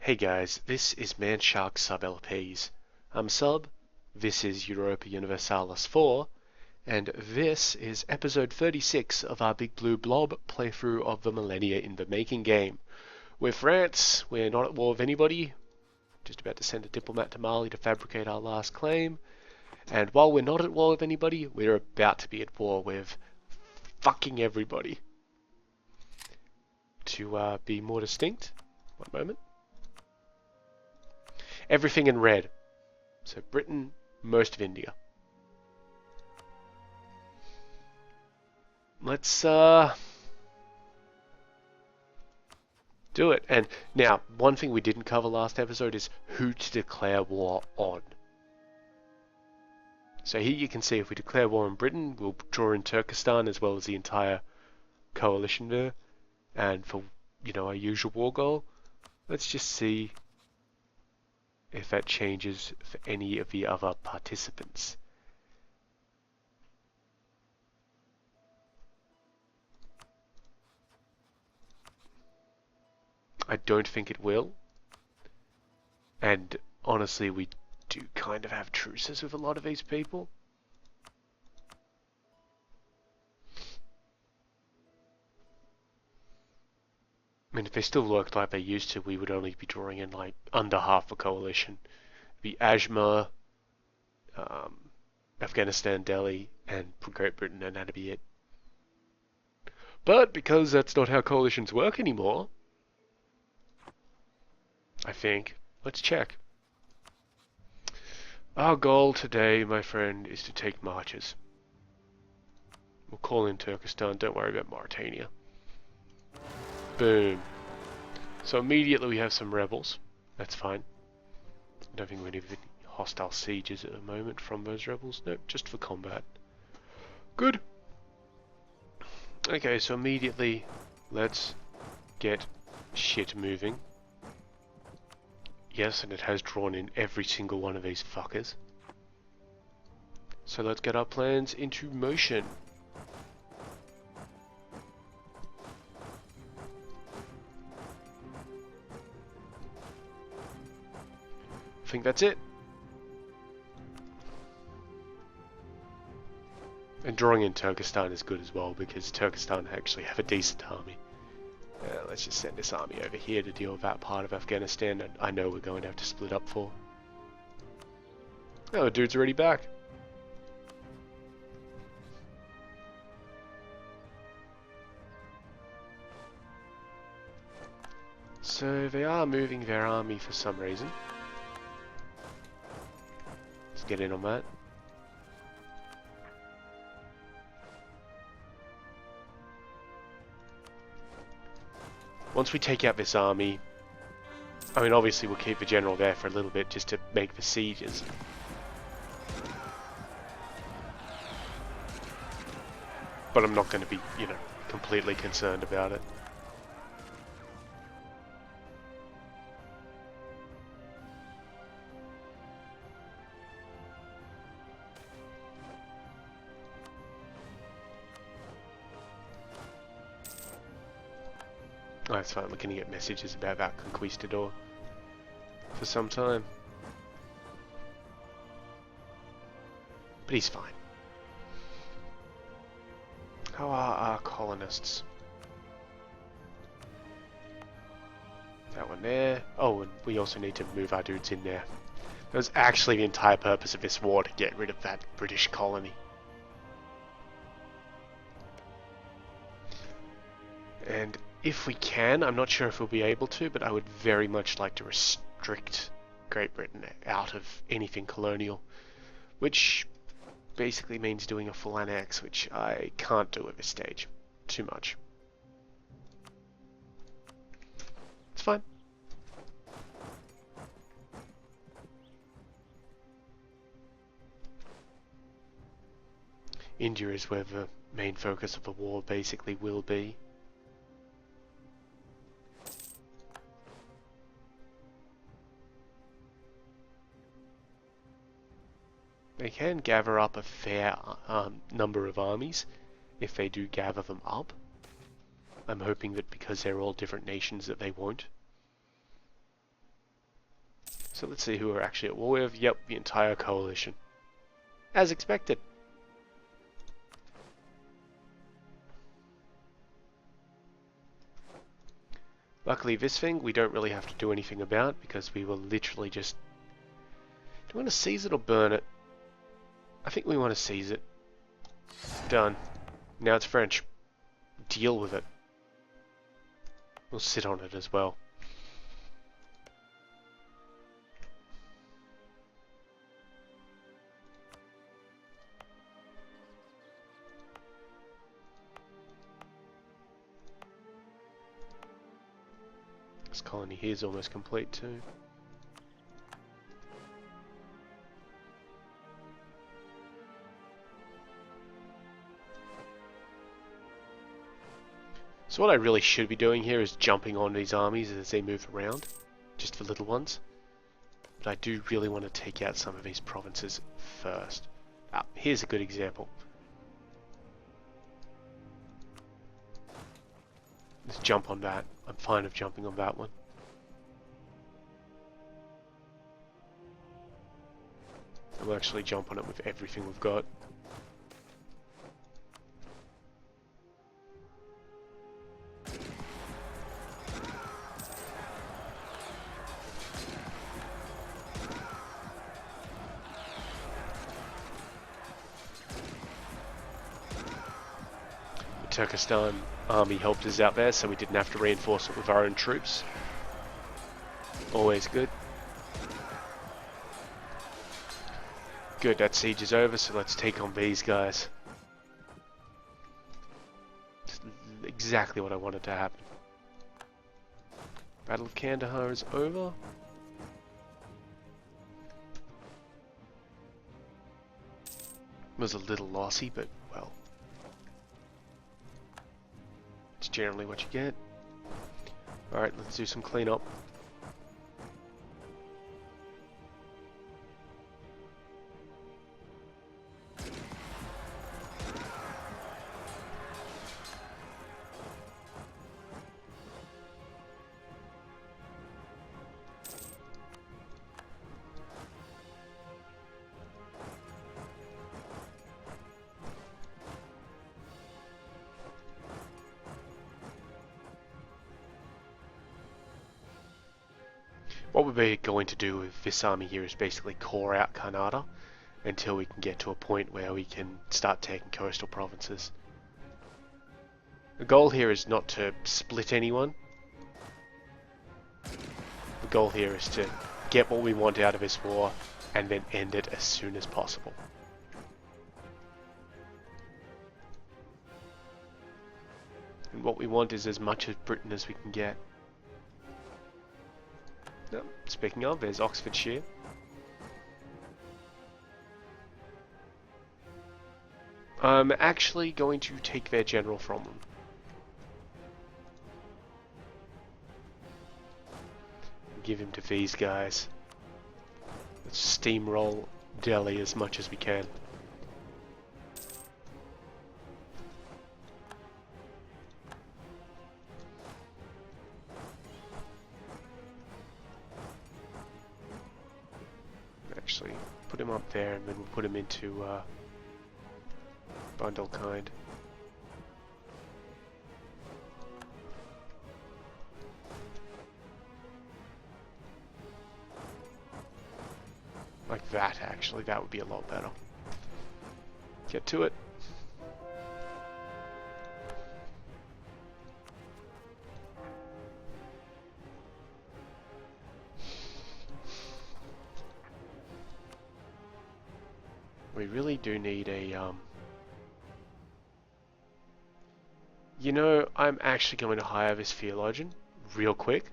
Hey guys, this is Manshark Sub LPs. I'm Sub, this is Europa Universalis IV, and this is episode 36 of our Big Blue Blob playthrough of the Millennia in the Making game. We're France, we're not at war with anybody, just about to send a diplomat to Mali to fabricate our last claim, and while we're not at war with anybody, we're about to be at war with fucking everybody. To be more distinct, one moment. Everything in red. So Britain, most of India. Let's do it. And now, one thing we didn't cover last episode is who to declare war on. So here you can see if we declare war on Britain, we'll draw in Turkestan as well as the entire coalition there. And for, our usual war goal, let's just see if that changes for any of the other participants. I don't think it will. And honestly, we do kind of have truces with a lot of these people. I mean, if they still worked like they used to, we would only be drawing in like under half the coalition. It'd be Ajmer, Afghanistan, Delhi, and Great Britain, and that'd be it. But because that's not how coalitions work anymore, I think, let's check. Our goal today, my friend, is to take marches. We'll call in Turkestan, don't worry about Mauritania. Boom. So immediately we have some rebels. That's fine. I don't think we have any hostile sieges at the moment from those rebels. No, just for combat. Good. Okay, so immediately let's get shit moving. Yes, and it has drawn in every single one of these fuckers. So let's get our plans into motion. I think that's it. And drawing in Turkestan is good as well, because Turkestan actually have a decent army. Let's just send this army over here to deal with that part of Afghanistan that I know we're going to have to split up for. Oh, the dude's already back. So they are moving their army for some reason. Let's get in on that. Once we take out this army, I mean, obviously we'll keep the general there for a little bit just to make the sieges. But I'm not going to be, completely concerned about it. Oh, that's fine, we're going to get messages about that conquistador for some time. But he's fine. How are our colonists? That one there. Oh, and we also need to move our dudes in there. That was actually the entire purpose of this war, to get rid of that British colony. And if we can, I'm not sure if we'll be able to, but I would very much like to restrict Great Britain out of anything colonial, which basically means doing a full annex, which I can't do at this stage. Too much. It's fine. India is where the main focus of the war basically will be. They can gather up a fair number of armies if they do gather them up. I'm hoping that because they're all different nations that they won't. So let's see who we're actually at war with. Yep, the entire coalition. As expected. Luckily this thing we don't really have to do anything about because we will literally just... Do we want to seize it or burn it? I think we want to seize it. Done. Now it's French. Deal with it. We'll sit on it as well. This colony here is almost complete too. So what I really should be doing here is jumping on these armies as they move around, just for little ones. But I do really want to take out some of these provinces first. Ah, here's a good example. Let's jump on that. I'm fine with jumping on that one. And we'll actually jump on it with everything we've got. Turkestan army helped us out there, so we didn't have to reinforce it with our own troops. Always good. Good, that siege is over, so let's take on these guys. It's exactly what I wanted to happen. Battle of Kandahar is over. It was a little lossy, but well. It's generally what you get. Alright, let's do some cleanup. What we're going to do with this army here is basically core out Kannada until we can get to a point where we can start taking coastal provinces. The goal here is not to split anyone. The goal here is to get what we want out of this war and then end it as soon as possible. And what we want is as much of Britain as we can get. No, speaking of, there's Oxfordshire. I'm actually going to take their general from them. Give him to these guys. Let's steamroll Delhi as much as we can. Actually, put him up there and then we'll put him into Bundelkind. Like that, actually. That would be a lot better. Get to it. We really do need a, You know, I'm actually going to hire this theologian real quick.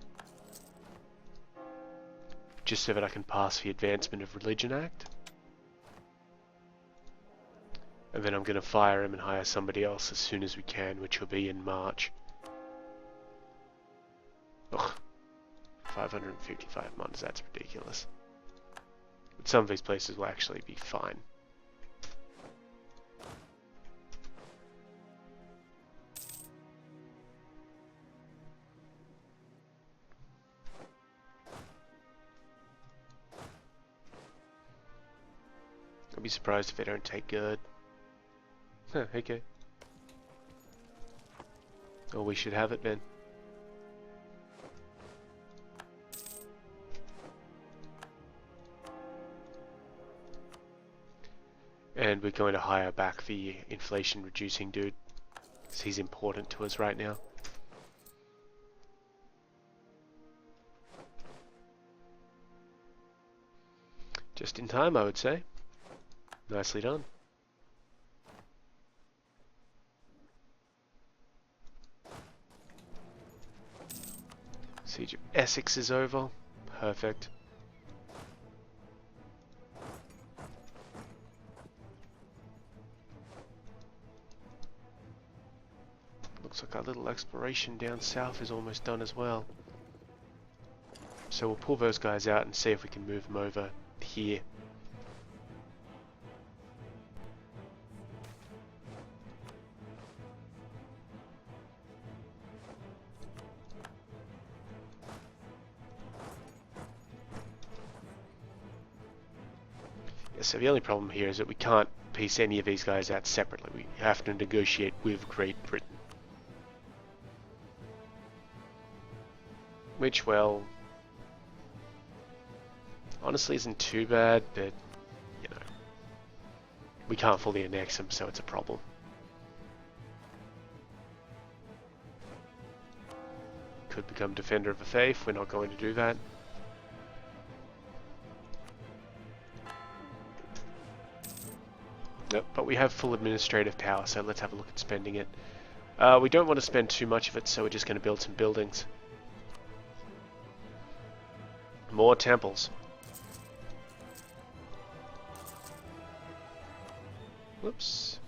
Just so that I can pass the Advancement of Religion Act. And then I'm going to fire him and hire somebody else as soon as we can, which will be in March. Ugh. 555 months, that's ridiculous. But some of these places will actually be fine. be surprised if they don't take good. Huh, okay. Oh, we should have it then. And we're going to hire back the inflation reducing dude, because he's important to us right now. Just in time, I would say. Nicely done. Siege of Essex is over. Perfect. Looks like our little exploration down south is almost done as well. So we'll pull those guys out and see if we can move them over here. Yeah, so the only problem here is that we can't piece any of these guys out separately. We have to negotiate with Great Britain. Which, well, honestly isn't too bad, but, you know, we can't fully annex them, so it's a problem. Could become Defender of the Faith, we're not going to do that. Nope, but we have full administrative power, so let's have a look at spending it. We don't want to spend too much of it, so we're just going to build some buildings. More temples. Whoops.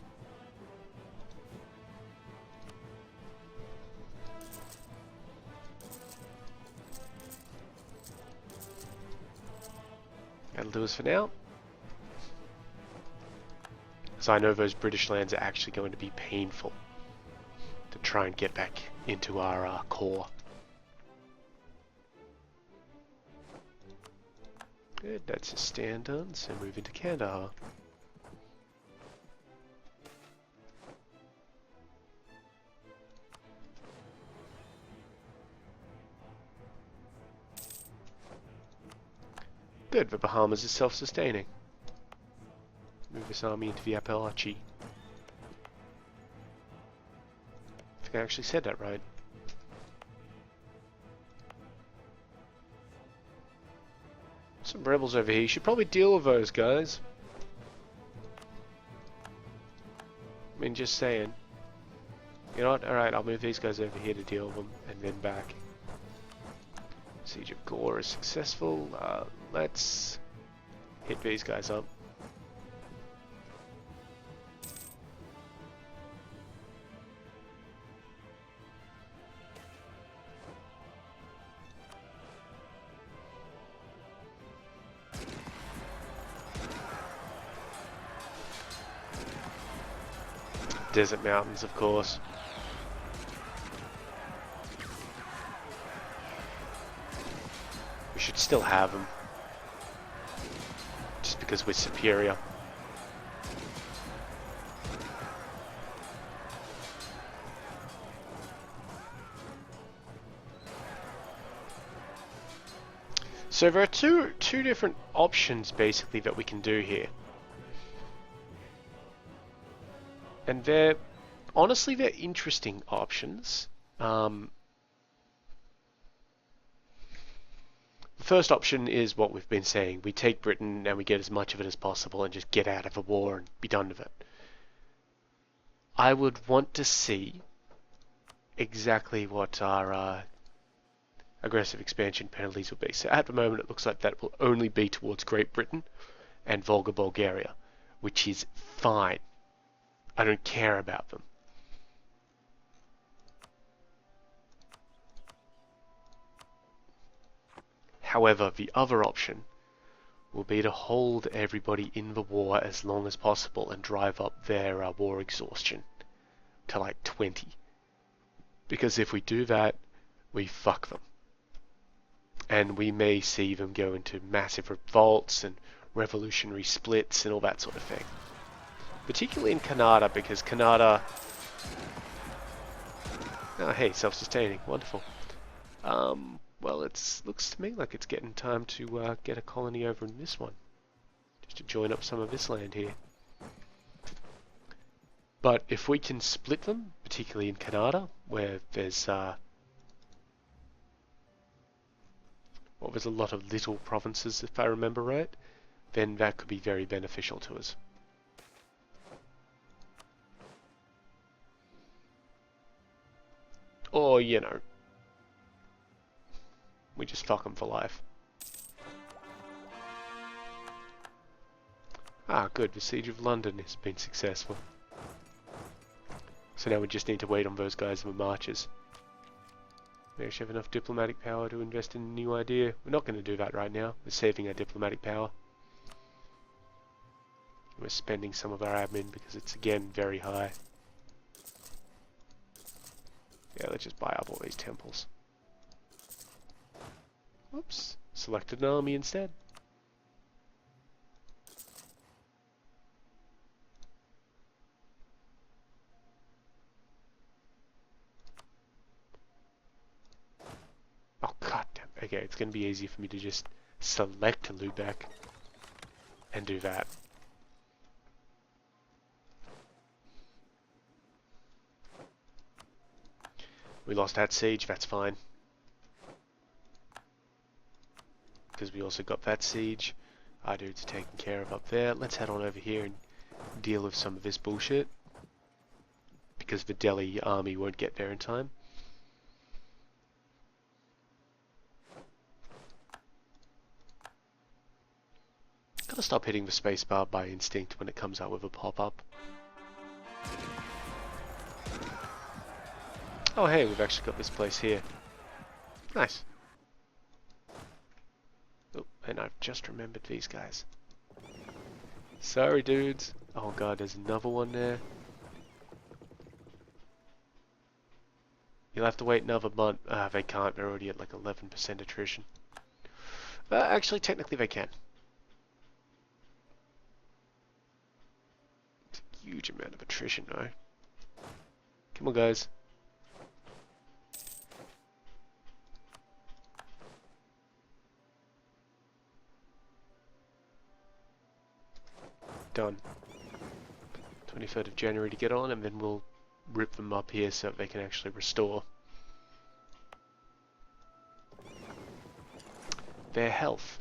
That'll do us for now. So I know those British lands are actually going to be painful to try and get back into our core. Good, that's a stand done, so move into Kandahar. Good, the Bahamas is self-sustaining. Move this army into the Appalachia. I think I actually said that right. Some rebels over here. You should probably deal with those guys. I mean, just saying. You know what? Alright, I'll move these guys over here to deal with them, and then back. Siege of Gore is successful. Let's hit these guys up. Desert mountains, of course. We should still have them. Just because we're superior. So there are two different options basically that we can do here. And they're interesting options. The first option is what we've been saying. We take Britain and we get as much of it as possible and just get out of the war and be done with it. I would want to see exactly what our aggressive expansion penalties will be. So at the moment it looks like that will only be towards Great Britain and Volga Bulgaria, which is fine. I don't care about them. However, the other option will be to hold everybody in the war as long as possible and drive up their war exhaustion to like 20. Because if we do that, we fuck them. And we may see them go into massive revolts and revolutionary splits and all that sort of thing. Particularly in Canada, because Canada... Oh, hey, self-sustaining. Wonderful. Well, it looks to me like it's getting time to get a colony over in this one. Just to join up some of this land here. But if we can split them, particularly in Canada, where there's well, there's a lot of little provinces, if I remember right, then that could be very beneficial to us. Or, you know, we just fuck them for life. Ah, good. The Siege of London has been successful. So now we just need to wait on those guys with marches. We actually have enough diplomatic power to invest in a new idea. We're not going to do that right now. We're saving our diplomatic power. We're spending some of our admin because it's, again, very high. Yeah, let's just buy up all these temples. Whoops. Selected an army instead. Oh, god damn. Okay, it's going to be easier for me to just select Lubeck and do that. We lost that siege, that's fine. Because we also got that siege. Our dude's taken care of up there. Let's head on over here and deal with some of this bullshit. Because the Delhi army won't get there in time. Gotta stop hitting the spacebar by instinct when it comes out with a pop-up. Oh hey, we've actually got this place here. Nice. Oh, and I've just remembered these guys. Sorry dudes. Oh god, there's another one there. You'll have to wait another month. They can't, they're already at like 11% attrition. Actually, technically they can. It's a huge amount of attrition though. Come on guys. Done. 23rd of January to get on, and then we'll rip them up here so that they can actually restore their health.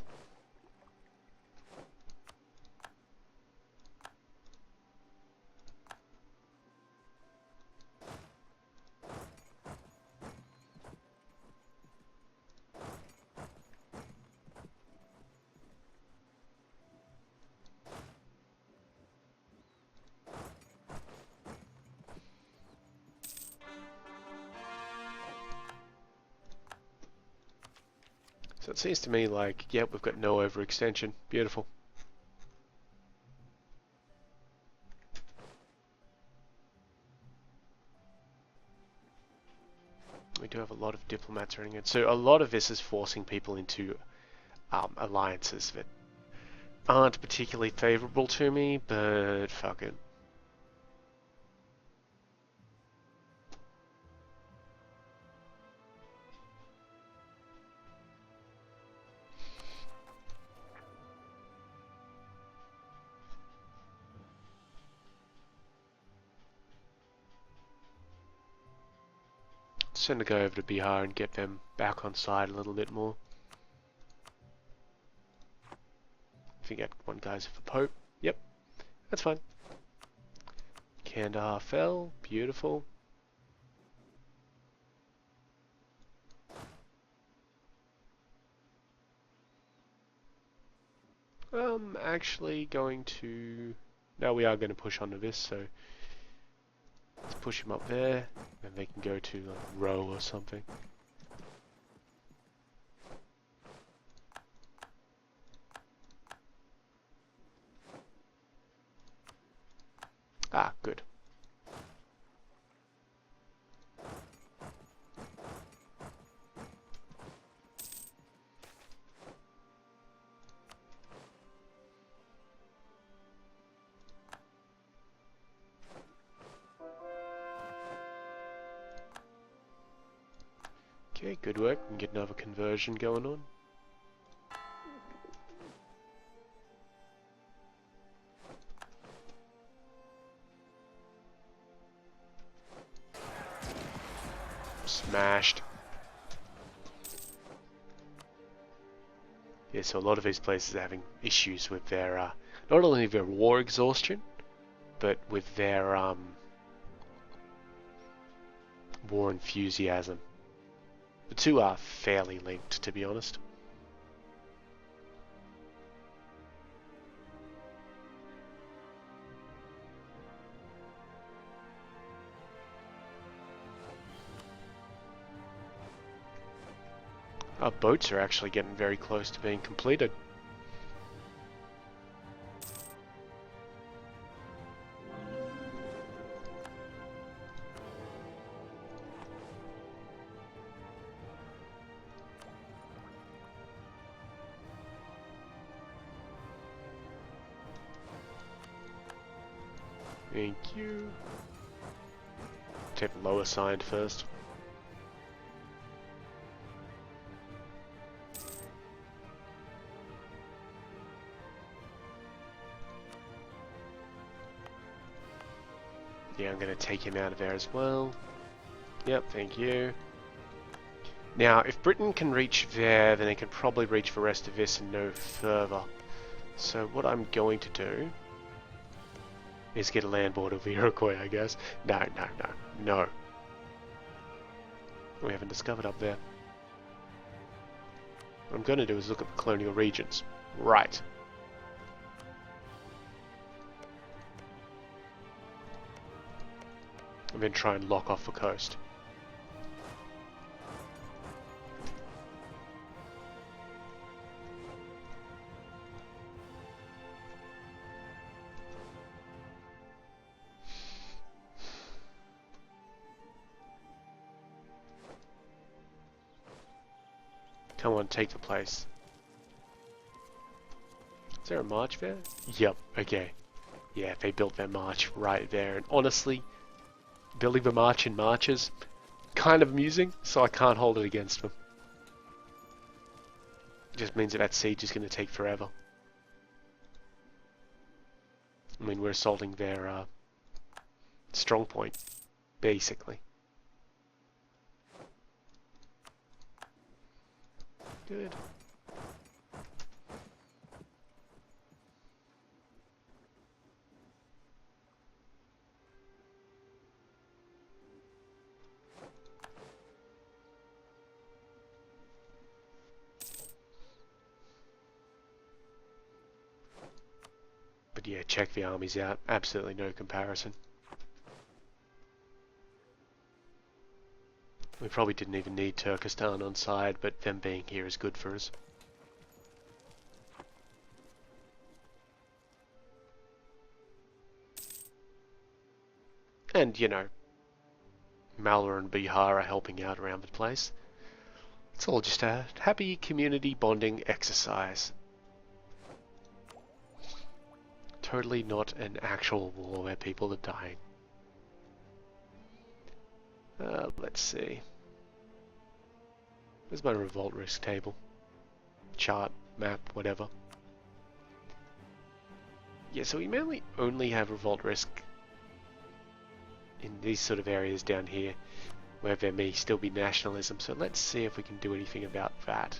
So it seems to me like, yep, we've got no overextension. Beautiful. We do have a lot of diplomats running it. So a lot of this is forcing people into alliances that aren't particularly favourable to me, but fuck it. Send a guy over to Bihar and get them back on side a little bit more. I think one guy's for Pope. Yep, that's fine. Kandahar fell. Beautiful. Actually going to... Now we are going to push onto this, so... Let's push him up there, and they can go to like row or something. Ah, good. Okay, good work. We can get another conversion going on. Smashed. Yeah, so a lot of these places are having issues with their, not only their war exhaustion, but with their war enthusiasm. The two are fairly linked, to be honest. Our boats are actually getting very close to being completed. Thank you. Take the lower side first. Yeah, I'm going to take him out of there as well. Yep, thank you. Now, if Britain can reach there, then they can probably reach the rest of this and no further. So what I'm going to do is get a land border of Iroquois, I guess. No. We haven't discovered up there. What I'm going to do is look at the colonial regions. Right. And then try and lock off the coast. Come on, take the place. Is there a march there? Yep, okay. Yeah, they built their march right there. And honestly, building the march in marches, kind of amusing, so I can't hold it against them. It just means that siege is going to take forever. I mean, we're assaulting their strong point, basically. Good. But yeah, check the armies out. Absolutely no comparison. We probably didn't even need Turkestan on side, but them being here is good for us. And, you know, Malwa and Bihar are helping out around the place. It's all just a happy community bonding exercise. Totally not an actual war where people are dying. Let's see. Where's my revolt risk table? Chart, map, whatever. Yeah, so we mainly only have revolt risk in these sort of areas down here where there may still be nationalism. So let's see if we can do anything about that.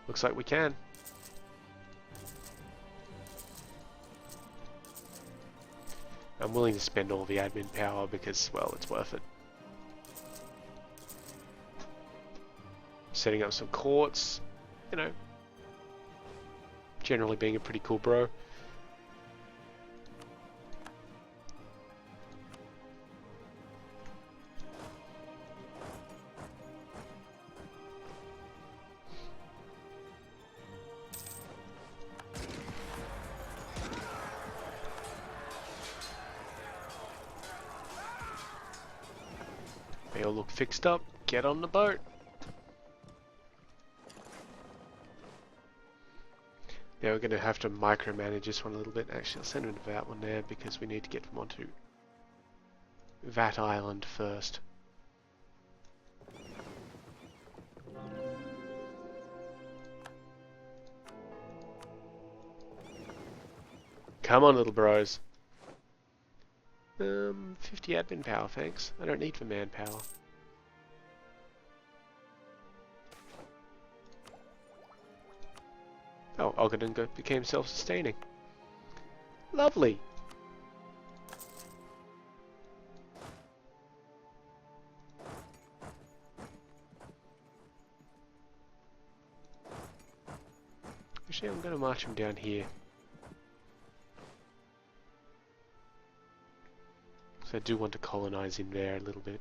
Looks like we can. I'm willing to spend all the admin power because, well, it's worth it. Setting up some courts, you know, generally being a pretty cool bro. They all look fixed up. Get on the boat. Yeah, we're going to have to micromanage this one a little bit. Actually, I'll send him to that one there because we need to get them onto that island first. Come on, little bros. 50 admin power, thanks. I don't need for manpower. Oh, Ogden became self-sustaining. Lovely. Actually, I'm going to march him down here. So I do want to colonize in there a little bit.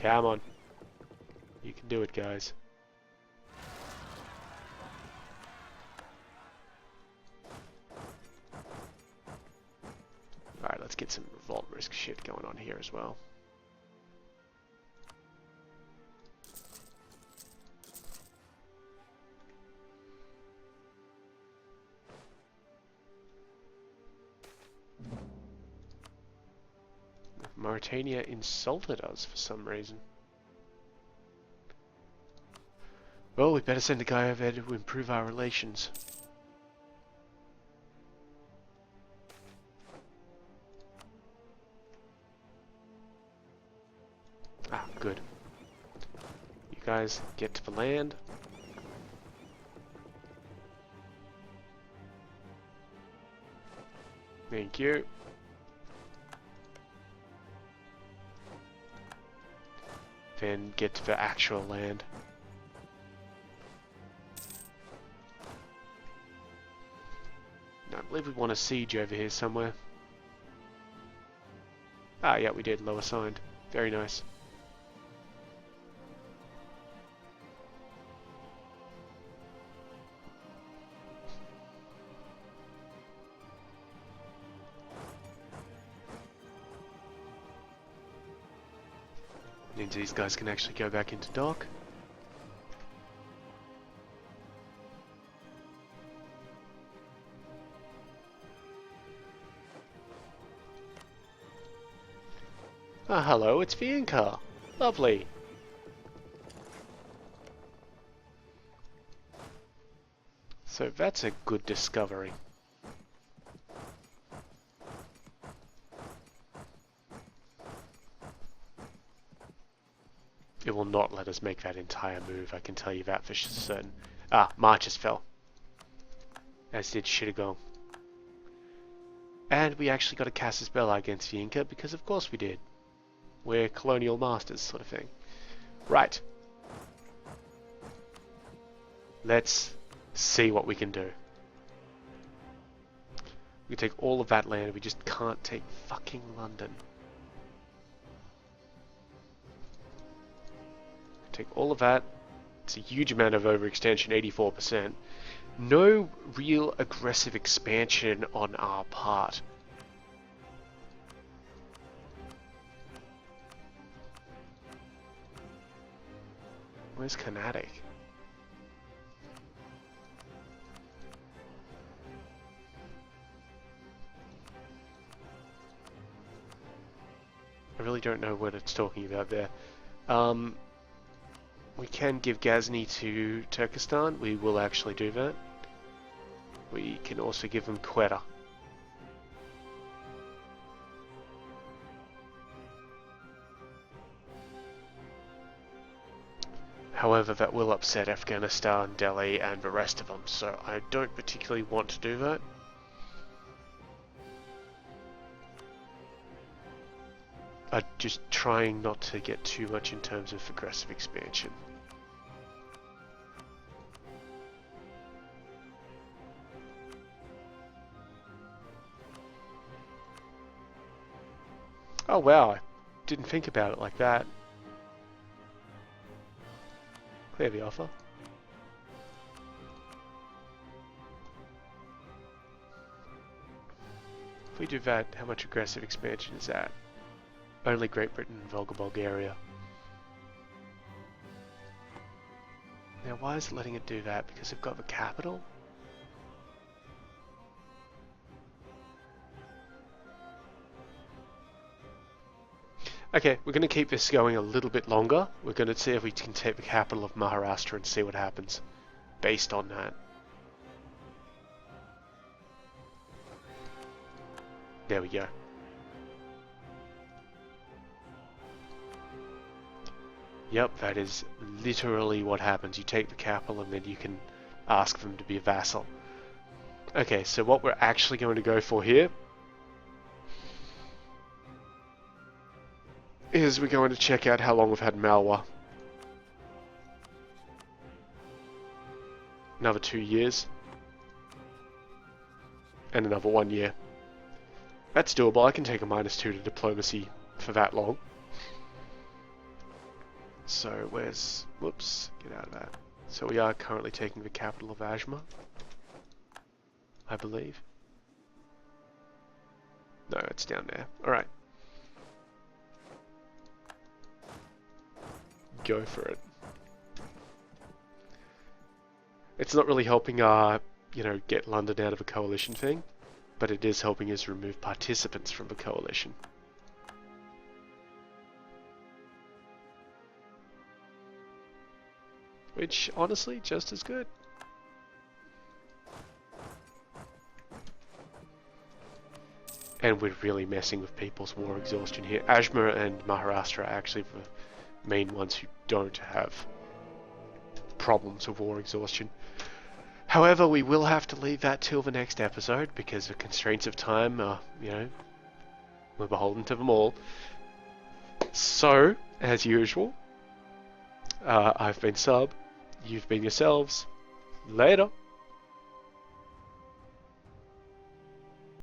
Come on. You can do it, guys. Alright, let's get some revolt risk shit going on here as well. Mauritania insulted us for some reason. Well, we better send a guy over there to improve our relations. Ah, good. You guys get to the land. Thank you. Then get to the actual land. I believe we want a siege over here somewhere. Ah, yeah, we did. Low assigned. Very nice. Means these guys can actually go back into dock. Ah, hello, it's the Inca. Lovely. So that's a good discovery. It will not let us make that entire move, I can tell you that for certain. Ah, Marches fell. As did Shitagong. And we actually got a Casus Belli against the Inca, because of course we did. We're colonial masters, sort of thing. Right. Let's see what we can do. We can take all of that land, we just can't take fucking London. Take all of that. It's a huge amount of overextension, 84%. No real aggressive expansion on our part. Where's Carnatic? I really don't know what it's talking about there. We can give Ghazni to Turkestan. We will actually do that. We can also give them Quetta. However, that will upset Afghanistan, Delhi, and the rest of them, so I don't particularly want to do that. I'm just trying not to get too much in terms of aggressive expansion. Oh wow, I didn't think about it like that. Clear the offer. If we do that, how much aggressive expansion is that? Only Great Britain and Volga Bulgaria. Now why is it letting it do that? Because they've got the capital? Okay, we're going to keep this going a little bit longer. We're going to see if we can take the capital of Maharashtra and see what happens based on that. There we go. Yep, that is literally what happens. You take the capital and then you can ask them to be a vassal. Okay, so what we're actually going to go for here is we're going to check out how long we've had Malwa. Another 2 years. And another 1 year. That's doable. I can take a -2 to diplomacy for that long. So where's... whoops, get out of that. So we are currently taking the capital of Ajmer, I believe. No, it's down there. Alright. Go for it. It's not really helping get London out of a coalition thing, but it is helping us remove participants from the coalition. Which, honestly, just as good. And we're really messing with people's war exhaustion here. Ajmer and Maharashtra are actually the main ones who don't have problems with war exhaustion. However, we will have to leave that till the next episode because the constraints of time are, we're beholden to them all. So, as usual, I've been Sub, you've been yourselves. Later.